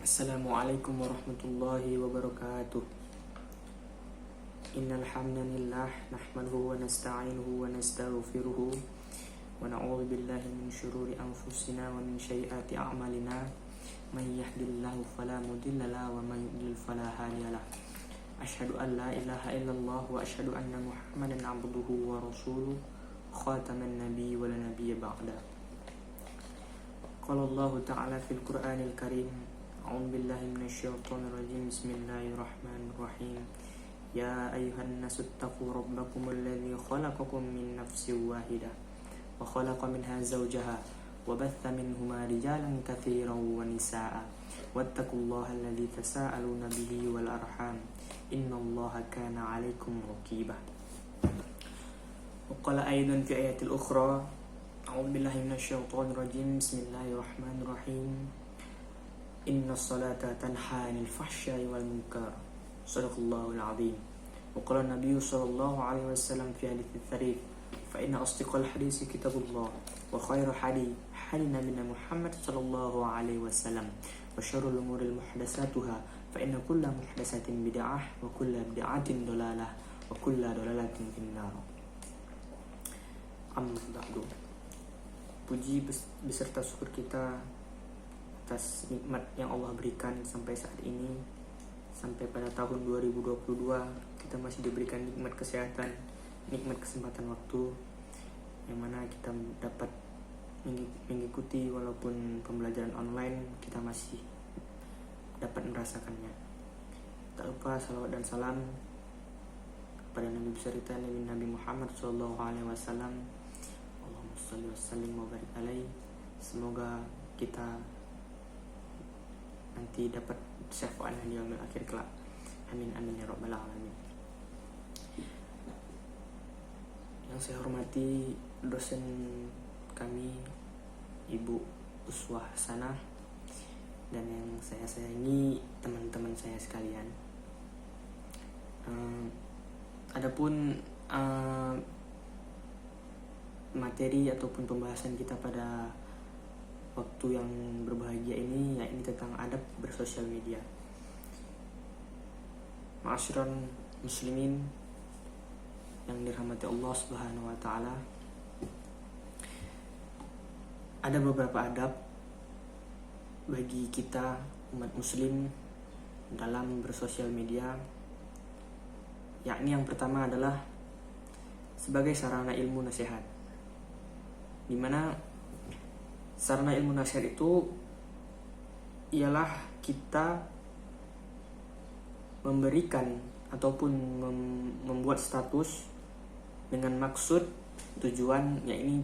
Assalamualaikum warahmatullahi wabarakatuh. Innal hamdalillah nahmaduhu wa nasta'inuhu wa nastaghfiruhu wa na'udzu billahi min shururi anfusina wa min sayyiati a'malina. May yahdihillahu fala mudilla lahu wa may yudlil fala hadiya lahu. Asyhadu an la ilaha illallah wa asyhadu anna Muhammadan 'abduhu wa rasuluh khataman nabiyyi wa la nabiyya ba'da. Qala Allah ta'ala fil Qur'anil Karim. A'udzu billahi minasyaitonir rajim. Bismillahirrahmanirrahim. Ya ayyuhan nasu taqu rabbakumul ladzi khalaqakum min nafsin wahidah wa khalaqa minha zawjaha wa batha minhuma rijalan katsiran wa nisaa'a wattaqullaha alladzi tasaaluna bihi wal arham innallaha kana 'alaikum raqiba. Wa qala aidan fi ayatil ukhra. A'udzu billahi minasyaitonir rajim. Bismillahirrahmanirrahim. Inna salata tanha 'anil fahsya'i wal munkar. Shadaqallahul 'azim. Wa qala Nabi sallallahu alaihi wasallam fi hadits tsarif, fa inna asdiqal hadits kitabullah wa khairu hadi nabiyina Muhammad sallallahu alaihi wasallam wa syarrul umuri muhdatsatuha fa inna kulla muhdatsatin bid'ah wa kulla bid'atin dhalalah wa kulla dhalalatin finnar. Amma ba'du. Puji beserta syukur kita atas nikmat yang Allah berikan sampai saat ini, sampai pada tahun 2022 kita masih diberikan nikmat kesehatan, nikmat kesempatan waktu, yang mana kita dapat mengikuti walaupun pembelajaran online, kita masih dapat merasakannya. Tak lupa salawat dan salam kepada Nabi besar kita Nabi Muhammad sallallahu alaihi wasallam. Allahumma shalli wa sallim wa barik alaihi. Semoga kita nanti dapat syafaatnya di yaumil akhir kelak. Amin amin ya rabbal alamin. Yang saya hormati dosen kami Ibu Uswah Hasanah, dan yang saya sayangi teman-teman saya sekalian. Adapun materi ataupun pembahasan kita pada waktu yang berbahagia ini, yakni tentang adab bersosial media. Ma'asyiral muslimin yang dirahmati Allah Subhanahu wa taala, ada beberapa adab bagi kita umat muslim dalam bersosial media, yakni yang pertama adalah sebagai sarana ilmu nasihat, di mana sarana ilmu nasihat itu ialah kita memberikan ataupun membuat status dengan maksud tujuan, yakni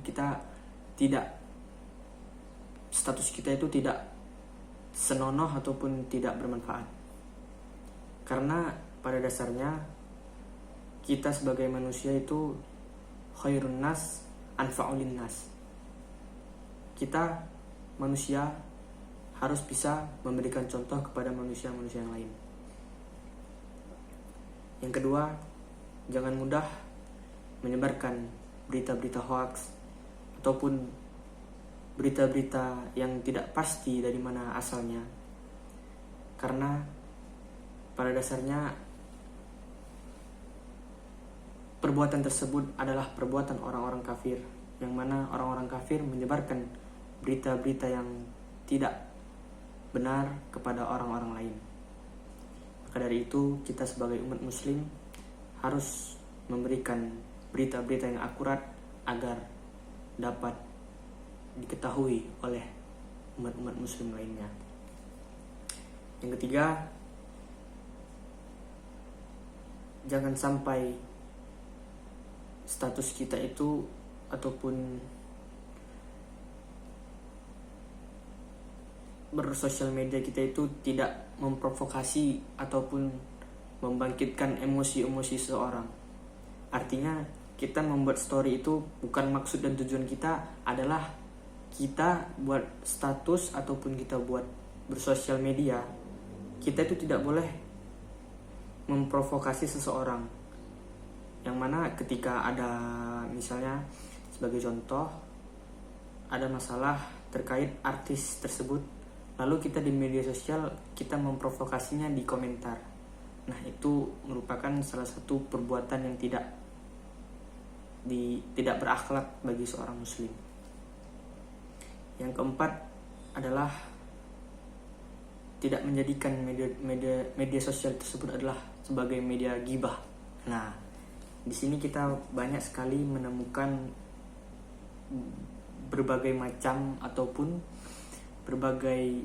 status kita itu tidak senonoh ataupun tidak bermanfaat. Karena pada dasarnya kita sebagai manusia itu khairun nas anfa'ulin nas. Kita manusia harus bisa memberikan contoh kepada manusia-manusia yang lain. Yang kedua, jangan mudah menyebarkan berita-berita hoax ataupun berita-berita yang tidak pasti dari mana asalnya. Karena pada dasarnya perbuatan tersebut adalah perbuatan orang-orang kafir, yang mana orang-orang kafir menyebarkan berita-berita yang tidak benar kepada orang-orang lain. Maka dari itu, kita sebagai umat muslim harus memberikan berita-berita yang akurat agar dapat diketahui oleh umat-umat muslim lainnya. Yang ketiga, jangan sampai status kita itu ataupun bersosial media kita itu tidak memprovokasi ataupun membangkitkan emosi-emosi seseorang. Artinya kita membuat story itu bukan maksud dan tujuan kita adalah kita buat status ataupun kita buat bersosial media, kita itu tidak boleh memprovokasi seseorang. Yang mana ketika ada, misalnya sebagai contoh, ada masalah terkait artis tersebut, lalu kita di media sosial kita memprovokasinya di komentar. Nah, itu merupakan salah satu perbuatan yang tidak berakhlak bagi seorang muslim. Yang keempat adalah tidak menjadikan media sosial tersebut adalah sebagai media ghibah. Nah, di sini kita banyak sekali menemukan berbagai macam ataupun berbagai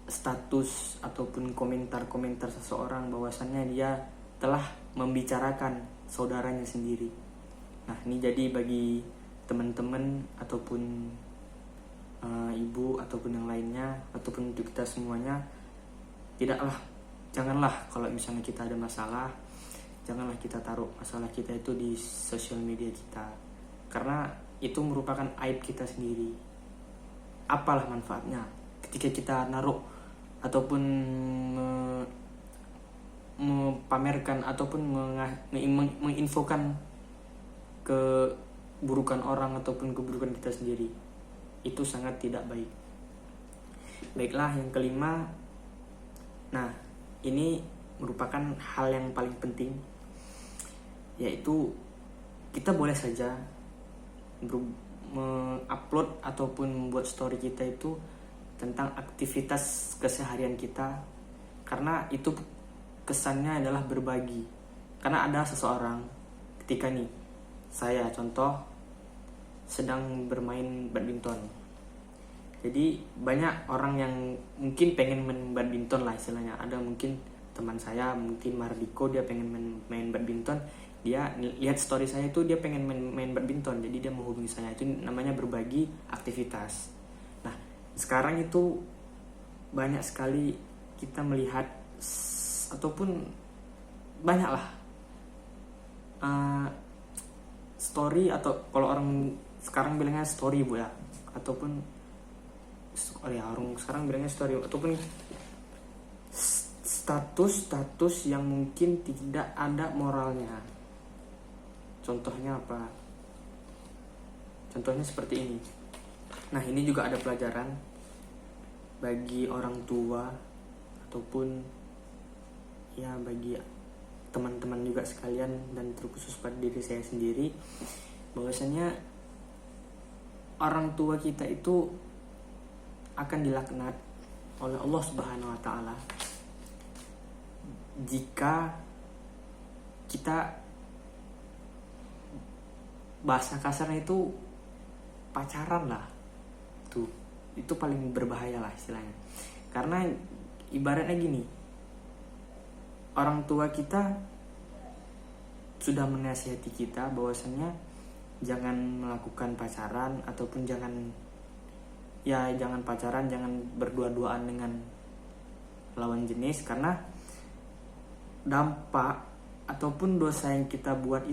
status ataupun komentar-komentar seseorang bahwasannya dia telah membicarakan saudaranya sendiri. Nah, ini jadi bagi teman-teman ataupun ibu ataupun yang lainnya ataupun untuk kita semuanya, janganlah kalau misalnya kita ada masalah, janganlah kita taruh masalah kita itu di sosial media kita, karena itu merupakan aib kita sendiri. Apalah manfaatnya ketika kita naruh ataupun mempamerkan ataupun menginfokan keburukan orang ataupun keburukan kita sendiri. Itu sangat tidak baik. Baiklah, yang kelima. Nah, ini merupakan hal yang paling penting, yaitu kita boleh saja mengupload ataupun membuat story kita itu tentang aktivitas keseharian kita, karena itu kesannya adalah berbagi. Karena ada seseorang ketika nih, saya contoh sedang bermain badminton. Jadi banyak orang yang mungkin pengen main badminton lah istilahnya. Ada mungkin teman saya, mungkin Mardiko, dia pengen main badminton. Dia lihat story saya itu dia pengen main badminton, jadi dia menghubungi saya. Itu namanya berbagi aktivitas. Nah, sekarang itu banyak sekali kita melihat ataupun banyaklah story, atau kalau orang sekarang bilangnya story bu ya, ataupun orang sekarang bilangnya story, ataupun status yang mungkin tidak ada moralnya. Contohnya apa? Contohnya seperti ini. Nah, ini juga ada pelajaran bagi orang tua ataupun ya bagi teman-teman juga sekalian, dan terkhusus pada diri saya sendiri, bahwasanya orang tua kita itu akan dilaknat oleh Allah Subhanahu wa taala jika kita, bahasa kasarnya itu pacaran lah. Itu paling berbahaya lah istilahnya. Karena ibaratnya gini, orang tua kita sudah menasihati kita bahwasannya jangan melakukan pacaran, ataupun jangan pacaran, jangan berdua-duaan dengan lawan jenis, karena dampak ataupun dosa yang kita buat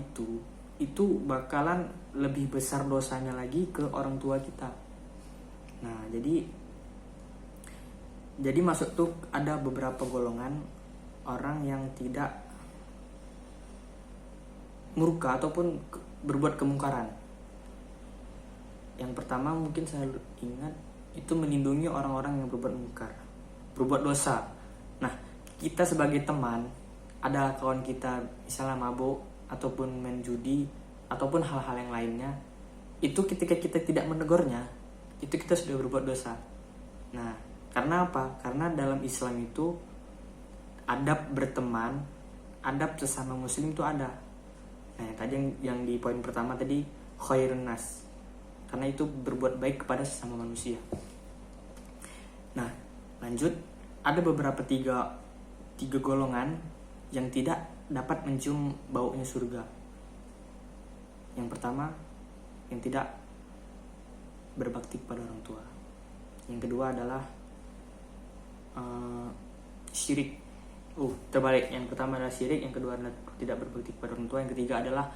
itu bakalan lebih besar dosanya lagi ke orang tua kita. Nah, jadi masuk tuh ada beberapa golongan orang yang tidak murka ataupun berbuat kemungkaran. Yang pertama mungkin saya ingat itu melindungi orang-orang yang berbuat mungkar, berbuat dosa. Nah, kita sebagai teman, ada kawan kita misalnya mabuk ataupun main judi ataupun hal-hal yang lainnya, itu ketika kita tidak menegurnya, itu kita sudah berbuat dosa. Nah, karena apa? Karena dalam Islam itu adab berteman, adab sesama muslim itu ada. Nah, tadi yang di poin pertama tadi khairun nas, karena itu berbuat baik kepada sesama manusia. Nah, lanjut, ada beberapa tiga golongan yang tidak dapat mencium baunya surga. Yang pertama, yang tidak berbakti kepada orang tua. Yang kedua adalah syirik. Terbalik. Yang pertama adalah syirik, yang kedua adalah tidak berbakti kepada orang tua, yang ketiga adalah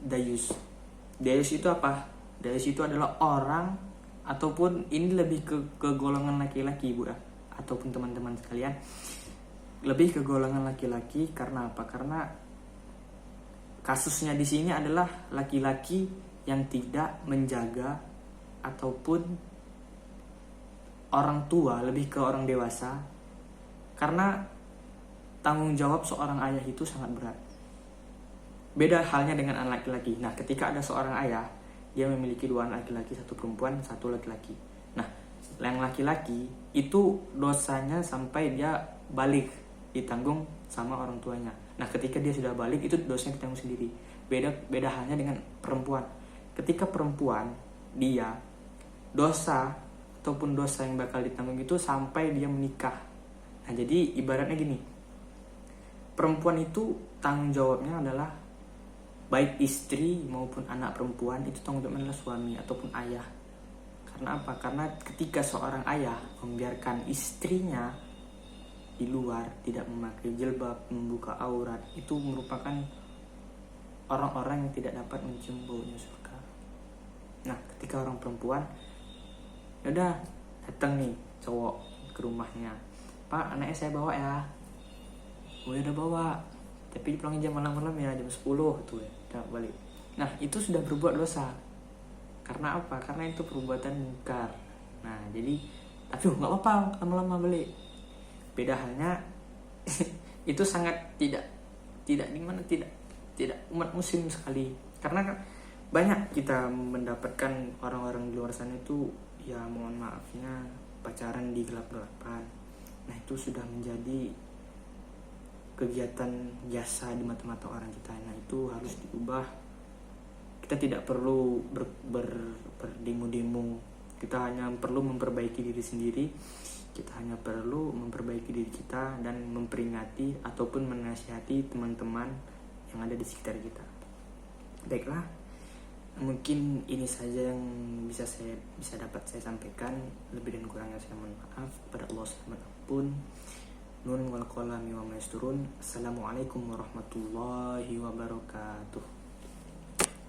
dayus. Dayus itu apa? Dayus itu adalah orang, ataupun ini lebih ke golongan laki-laki bu ya, ataupun teman-teman sekalian, lebih ke golongan laki-laki. Karena apa? Karena kasusnya di sini adalah laki-laki yang tidak menjaga ataupun orang tua, lebih ke orang dewasa, karena tanggung jawab seorang ayah itu sangat berat. Beda halnya dengan anak laki-laki. Nah, ketika ada seorang ayah, dia memiliki 2 anak laki-laki, 1 perempuan, 1 laki-laki. Nah, yang laki-laki itu dosanya sampai dia balik ditanggung sama orang tuanya. Nah, ketika dia sudah balik itu dosanya ditanggung sendiri. Beda halnya dengan perempuan. Ketika perempuan, dia dosa ataupun dosa yang bakal ditanggung itu sampai dia menikah. Nah, jadi ibaratnya gini, perempuan itu tanggung jawabnya adalah baik istri maupun anak perempuan itu tanggung jawabnya adalah suami ataupun ayah. Karena apa? Karena ketika seorang ayah membiarkan istrinya di luar, tidak memakai jilbab, membuka aurat, itu merupakan orang-orang yang tidak dapat mencium baunya surga. Nah, ketika orang perempuan, yaudah datang nih cowok ke rumahnya, Pak, anaknya saya bawa ya. Oh ya udah bawa, tapi pulangnya jam malam-malam ya, jam 10 tuh ya, udah balik. Nah, itu sudah berbuat dosa. Karena apa? Karena itu perbuatan mungkar. Nah, jadi tapi nggak apa-apa lama-lama balik. Beda halnya itu sangat tidak umat muslim sekali. Karena banyak kita mendapatkan orang-orang di luar sana itu, ya mohon maafnya, pacaran di gelap-gelapan. Nah, itu sudah menjadi kegiatan biasa di mata-mata orang kita. Nah, itu harus diubah. Kita tidak perlu berdemo-demo. Kita hanya perlu memperbaiki diri sendiri. Kita hanya perlu memperbaiki diri kita dan memperingati ataupun menasihati teman-teman yang ada di sekitar kita. Baiklah, mungkin ini saja yang bisa dapat saya sampaikan. Lebih dan kurangnya saya mohon maaf kepada Allah SWT. Nun wal qalami wa ma yasturun. Assalamualaikum warahmatullahi wabarakatuh.